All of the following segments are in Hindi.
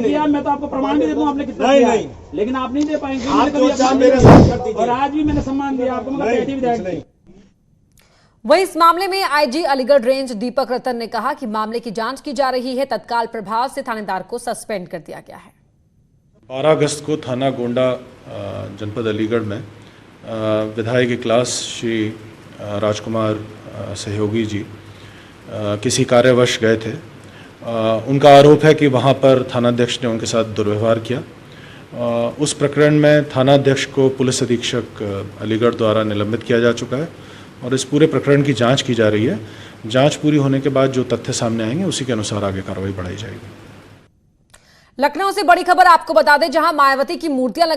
किया, मैं तो आपको प्रमाण भी दे दूं आपने कितना नहीं किया, नहीं, लेकिन आप नहीं दे पाएंगे। आप जो चाह मैंने मेरे कभी साथ कर दीजिए। और आज भी मैंने सम्मान दिया आपको, मगर पैसे भी दे। वहीं इस मामले में आईजी अलीगढ़ रेंज दीपक रतन ने कहा कि मामले की जांच की जा रही है, तत्काल प्रभाव से थानेदार को सस्पेंड कर दिया गया है। 12 अगस्त को थाना गोंडा जनपद अलीगढ़ में विधायक की क्लास श्री राजकुमार सहयोगी जी किसी कार्यवश गए थे। उनका आरोप है कि वहां पर थानाध्यक्ष ने उनके साथ दुर्व्यवहार किया। उस प्रकरण में थानाध्यक्ष को पुलिस अधीक्षक अलीगढ़ द्वारा निलंबित किया जा चुका है और इस पूरे प्रकरण की जांच की जा रही है। जांच पूरी होने के बाद जो तथ्य सामने आएंगे उसी के अनुसार आगे कार्रवाई बढ़ाई जाएगी। लखनऊ से बड़ी खबर आपको बता दें, जहां मायावती की मूर्तियां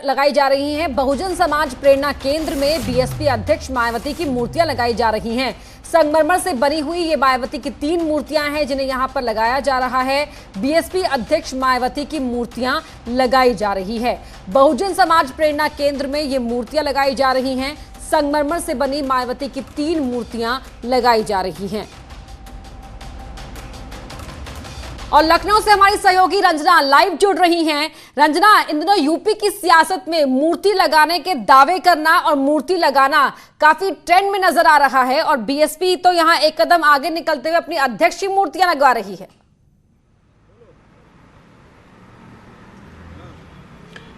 लगाई जा रही हैं। बहुजन समाज प्रेरणा केंद्र में बीएसपी अध्यक्ष मायावती की मूर्तियां लगाई जा रही हैं। संगमरमर से बनी हुई ये मायावती की 3 मूर्तियां हैं जिन्हें यहां पर लगाया जा रहा है। बीएसपी अध्यक्ष मायावती की मूर्तियां लगाई जा रही है। बहुजन समाज प्रेरणा केंद्र में ये मूर्तियां लगाई जा रही हैं। संगमरमर से बनी मायावती की 3 मूर्तियां लगाई जा रही हैं। और लखनऊ से हमारी सहयोगी रंजना लाइव जुड़ रही हैं। रंजना, इन दिनों यूपी की सियासत में मूर्ति लगाने के दावे करना और मूर्ति लगाना काफी ट्रेंड में नजर आ रहा है और बीएसपी तो यहां एक कदम आगे निकलते हुए अपनी अध्यक्ष की मूर्तियां लगवा रही है।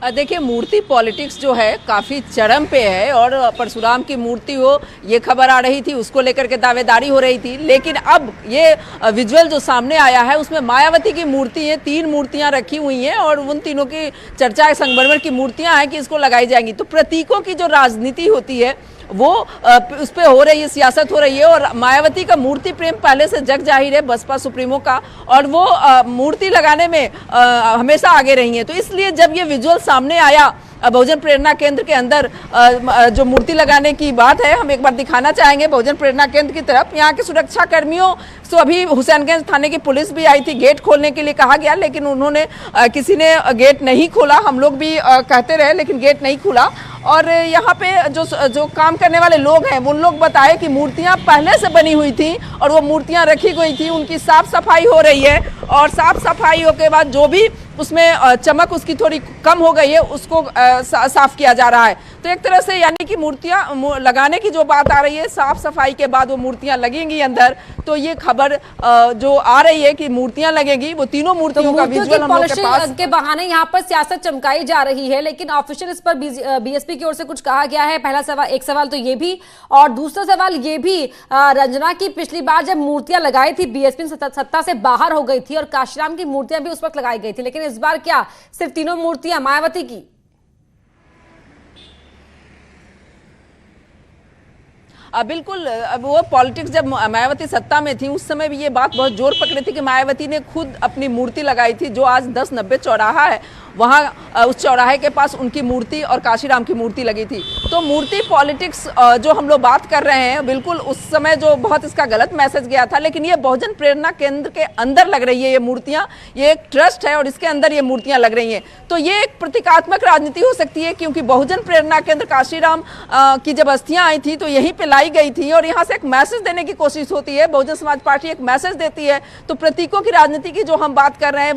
देखिए, मूर्ति पॉलिटिक्स जो है काफ़ी चरम पे है और परशुराम की मूर्ति हो ये खबर आ रही थी, उसको लेकर के दावेदारी हो रही थी। लेकिन अब ये विजुअल जो सामने आया है उसमें मायावती की मूर्ति है, 3 मूर्तियां रखी हुई हैं और उन तीनों की चर्चा है, संगमरमर की मूर्तियां हैं कि इसको लगाई जाएंगी। तो प्रतीकों की जो राजनीति होती है वो उस पर हो रही है, सियासत हो रही है। और मायावती का मूर्ति प्रेम पहले से जग जाहिर है बसपा सुप्रीमो का, और वो मूर्ति लगाने में हमेशा आगे रही है। तो इसलिए जब ये विजुअल सामने आया बहुजन प्रेरणा केंद्र के अंदर जो मूर्ति लगाने की बात है, हम एक बार दिखाना चाहेंगे बहुजन प्रेरणा केंद्र की तरफ। यहाँ के सुरक्षा कर्मियों तो अभी हुसैनगंज थाने की पुलिस भी आई थी, गेट खोलने के लिए कहा गया, लेकिन उन्होंने किसी ने गेट नहीं खोला। हम लोग भी कहते रहे लेकिन गेट नहीं खुला। और यहाँ पे जो काम करने वाले लोग हैं उन लोग बताए कि मूर्तियाँ पहले से बनी हुई थी और वो मूर्तियाँ रखी गई थी, उनकी साफ सफाई हो रही है और साफ सफाई होने के बाद जो भी उसमें चमक उसकी थोड़ी कम हो गई है उसको साफ किया जा रहा है। तो एक तरह से यानी कि मूर्तियां लगाने की जो बात आ रही है, साफ सफाई के बाद वो मूर्तियां लगेंगी अंदर। तो ये खबर जो आ रही है कि मूर्तियां लगेंगी, वो तीनों मूर्तियों का विजुअल हम लोग के पास के बहाने यहाँ पर सियासत चमकाई जा रही है, लेकिन ऑफिशियल इस पर बीएसपी की ओर से कुछ कहा गया है। पहला सवाल, एक सवाल तो ये भी, और दूसरा सवाल ये भी रंजना की पिछली बार जब मूर्तियां लगाई थी बीएसपी सत्ता से बाहर हो गई थी और काशीराम की मूर्तियां भी उस वक्त लगाई गई थी, लेकिन इस बार क्या सिर्फ 3 मूर्तियां मायावती की? बिल्कुल, अब वो पॉलिटिक्स जब मायावती सत्ता में थी उस समय भी ये बात बहुत जोर पकड़ी थी कि मायावती ने खुद अपनी मूर्ति लगाई थी। जो आज 1090 चौराहा है वहाँ उस चौराहे के पास उनकी मूर्ति और काशीराम की मूर्ति लगी थी। तो मूर्ति पॉलिटिक्स जो हम लोग बात कर रहे हैं, बिल्कुल उस समय जो बहुत इसका गलत मैसेज गया था, लेकिन ये बहुजन प्रेरणा केंद्र के अंदर लग रही है ये मूर्तियाँ। ये एक ट्रस्ट है और इसके अंदर ये मूर्तियाँ लग रही हैं। तो ये एक प्रतीकात्मक राजनीति हो सकती है, क्योंकि बहुजन प्रेरणा केंद्र काशीराम की जब अस्थियाँ आई थी तो यहीं पर लाई गई थी और यहाँ से एक मैसेज देने की कोशिश होती है। बहुजन समाज पार्टी एक मैसेज देती है। तो प्रतीकों की राजनीति की जो हम बात कर रहे हैं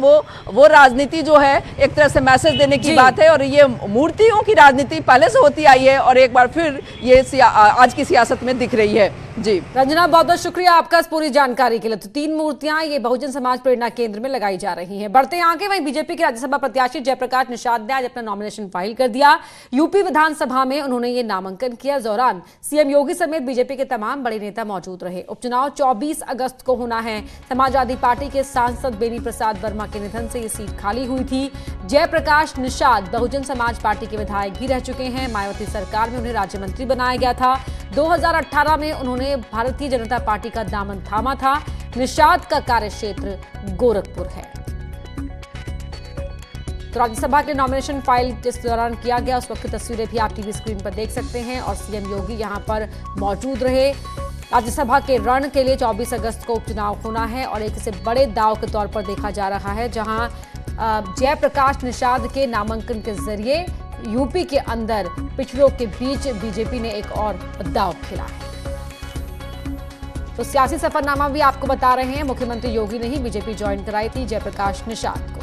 वो राजनीति जो है एक से मैसेज देने की बात है। और ये मूर्तियों की राजनीति पहले से होती आई है और एक बार फिर ये आज की सियासत में दिख रही है। जी रंजना, बहुत बहुत शुक्रिया आपका इस पूरी जानकारी के लिए। तो 3 मूर्तियां ये बहुजन समाज प्रेरणा केंद्र में लगाई जा रही हैं। बढ़ते हैं आगे, वहीं बीजेपी के राज्यसभा प्रत्याशी जयप्रकाश निषाद ने आज अपना नॉमिनेशन फाइल कर दिया। यूपी विधानसभा में उन्होंने ये नामांकन किया। इस दौरान सीएम योगी समेत बीजेपी के तमाम बड़े नेता मौजूद रहे। उपचुनाव 24 अगस्त को होना है। समाजवादी पार्टी के सांसद बेनी प्रसाद वर्मा के निधन से ये सीट खाली हुई थी। जयप्रकाश निषाद बहुजन समाज पार्टी के विधायक भी रह चुके हैं। मायावती सरकार में उन्हें राज्य मंत्री बनाया गया था। 2018 में उन्होंने भारतीय जनता पार्टी का दामन थामा था। निषाद का कार्यक्षेत्र गोरखपुर है। तो राज्यसभा के नॉमिनेशन फाइल जिस दौरान किया गया उस वक्त की तस्वीरें भी आप टीवी स्क्रीन पर देख सकते हैं और सीएम योगी यहां पर मौजूद रहे। राज्यसभा के रण के लिए 24 अगस्त को उपचुनाव होना है और एक इसे बड़े दाव के तौर पर देखा जा रहा है, जहां जयप्रकाश निषाद के नामांकन के जरिए यूपी के अंदर पिछड़ों के बीच बीजेपी ने एक और दाव खेला है। तो सियासी सफरनामा भी आपको बता रहे हैं। मुख्यमंत्री योगी ने ही बीजेपी ज्वाइन कराई थी जयप्रकाश निषाद को।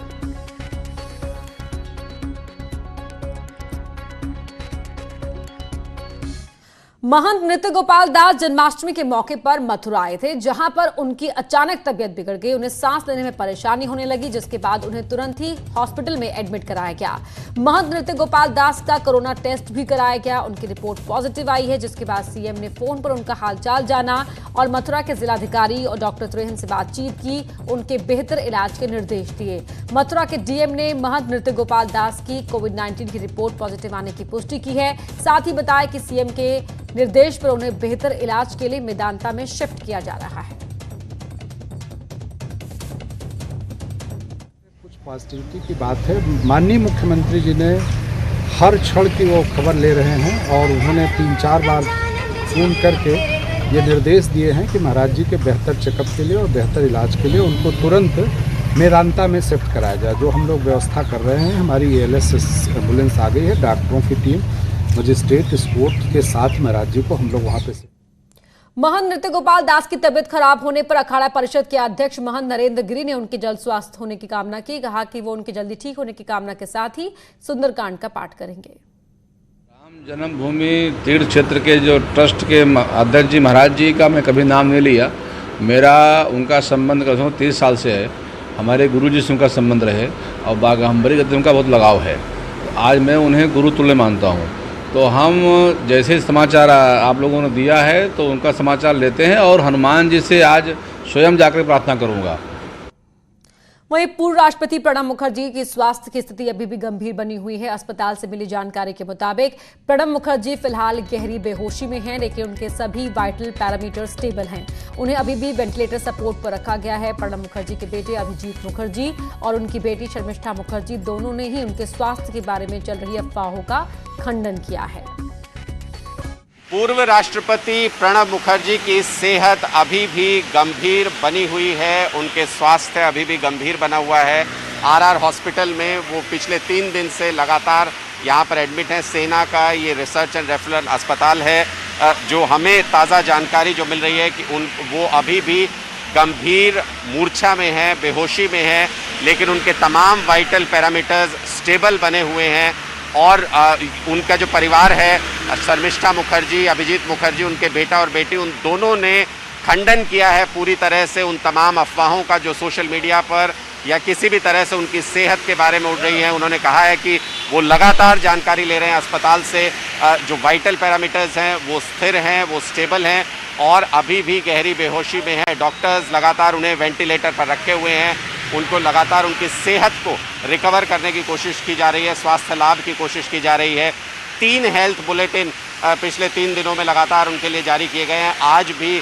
महंत नृत्य गोपाल दास जन्माष्टमी के मौके पर मथुरा आए थे, जहां पर उनकी अचानक तबीयत बिगड़ गई। उन्हें सांस लेने में परेशानी होने लगी, जिसके बाद उन्हें तुरंत ही हॉस्पिटल में एडमिट कराया गया। महंत नृत्य गोपाल दास का कोरोना टेस्ट भी कराया गया। उनकी रिपोर्ट पॉजिटिव आई है, जिसके बाद सीएम ने फोन पर उनका हालचाल जाना और मथुरा के जिलाधिकारी और डॉक्टर त्रेहन से बातचीत की, उनके बेहतर इलाज के निर्देश दिए। मथुरा के डीएम ने महंत नृत्य गोपाल दास की कोविड-19 की रिपोर्ट पॉजिटिव आने की पुष्टि की है। साथ ही बताया कि सीएम के निर्देश पर उन्हें बेहतर इलाज के लिए मेदांता में शिफ्ट किया जा रहा है। कुछ पॉजिटिविटी की बात है। माननीय मुख्यमंत्री जी ने हर क्षण की वो खबर ले रहे हैं और उन्होंने 3-4 बार फोन करके ये निर्देश दिए हैं कि महाराज जी के बेहतर चेकअप के लिए और बेहतर इलाज के लिए उनको तुरंत मेदांता में शिफ्ट कराया जाए, जो हम लोग व्यवस्था कर रहे हैं। हमारी एएलएस एम्बुलेंस आ गई है, डॉक्टरों की टीम, मजिस्ट्रेट, स्पोर्ट के साथ महाराज जी को हम लोग वहाँ पे। महंत नृत्य गोपाल दास की तबियत खराब होने पर अखाड़ा परिषद के अध्यक्ष महंत नरेंद्र गिरी ने उनके जल्द स्वस्थ होने की कामना की। कहा कि वो उनके जल्दी ठीक होने की कामना के साथ ही सुंदरकांड का पाठ करेंगे। राम जन्मभूमि तीर्थ क्षेत्र के जो ट्रस्ट के अध्यक्ष जी महाराज जी का मैं कभी नाम नहीं लिया। मेरा उनका संबंध कम से कम 30 साल से है। हमारे गुरु जी से उनका संबंध रहे और बागम्बरी गति उनका बहुत लगाव है। आज मैं उन्हें गुरु तुल्य मानता हूँ। तो हम जैसे समाचार आप लोगों ने दिया है तो उनका समाचार लेते हैं और हनुमान जी से आज स्वयं जाकर प्रार्थना करूँगा। वहीं पूर्व राष्ट्रपति प्रणब मुखर्जी की स्वास्थ्य की स्थिति अभी भी गंभीर बनी हुई है। अस्पताल से मिली जानकारी के मुताबिक प्रणब मुखर्जी फिलहाल गहरी बेहोशी में हैं, लेकिन उनके सभी वाइटल पैरामीटर स्टेबल हैं। उन्हें अभी भी वेंटिलेटर सपोर्ट पर रखा गया है। प्रणब मुखर्जी के बेटे अभिजीत मुखर्जी और उनकी बेटी शर्मिष्ठा मुखर्जी दोनों ने ही उनके स्वास्थ्य के बारे में चल रही अफवाहों का खंडन किया है। पूर्व राष्ट्रपति प्रणब मुखर्जी की सेहत अभी भी गंभीर बनी हुई है, उनके स्वास्थ्य अभी भी गंभीर बना हुआ है। आरआर हॉस्पिटल में वो पिछले 3 दिन से लगातार यहाँ पर एडमिट हैं। सेना का ये रिसर्च एंड रेफरल अस्पताल है। जो हमें ताज़ा जानकारी जो मिल रही है कि वो अभी भी गंभीर मूर्छा में है, बेहोशी में है, लेकिन उनके तमाम वाइटल पैरामीटर्स स्टेबल बने हुए हैं। और उनका जो परिवार है, शर्मिष्ठा मुखर्जी, अभिजीत मुखर्जी, उनके बेटा और बेटी, उन दोनों ने खंडन किया है पूरी तरह से उन तमाम अफवाहों का जो सोशल मीडिया पर या किसी भी तरह से उनकी सेहत के बारे में उड़ रही है। उन्होंने कहा है कि वो लगातार जानकारी ले रहे हैं अस्पताल से। जो वाइटल पैरामीटर्स हैं वो स्थिर हैं, वो स्टेबल हैं और अभी भी गहरी बेहोशी में है। डॉक्टर्स लगातार उन्हें वेंटिलेटर पर रखे हुए हैं। उनको लगातार उनकी सेहत को रिकवर करने की कोशिश की जा रही है, स्वास्थ्य लाभ की कोशिश की जा रही है। 3 हेल्थ बुलेटिन पिछले 3 दिनों में लगातार उनके लिए जारी किए गए हैं। आज भी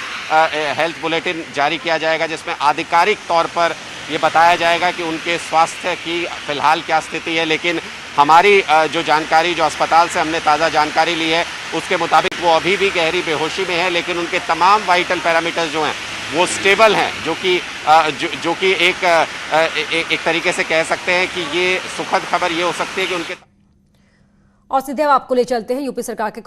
हेल्थ बुलेटिन जारी किया जाएगा, जिसमें आधिकारिक तौर पर ये बताया जाएगा कि उनके स्वास्थ्य की फ़िलहाल क्या स्थिति है। लेकिन हमारी जो जानकारी, जो अस्पताल से हमने ताज़ा जानकारी ली है, उसके मुताबिक वो अभी भी गहरी बेहोशी में है, लेकिन उनके तमाम वाइटल पैरामीटर्स जो हैं वो स्टेबल हैं, जो कि एक तरीके से कह सकते हैं कि ये सुखद खबर ये हो सकती है कि उनके। और सीधे अब आपको ले चलते हैं यूपी सरकार के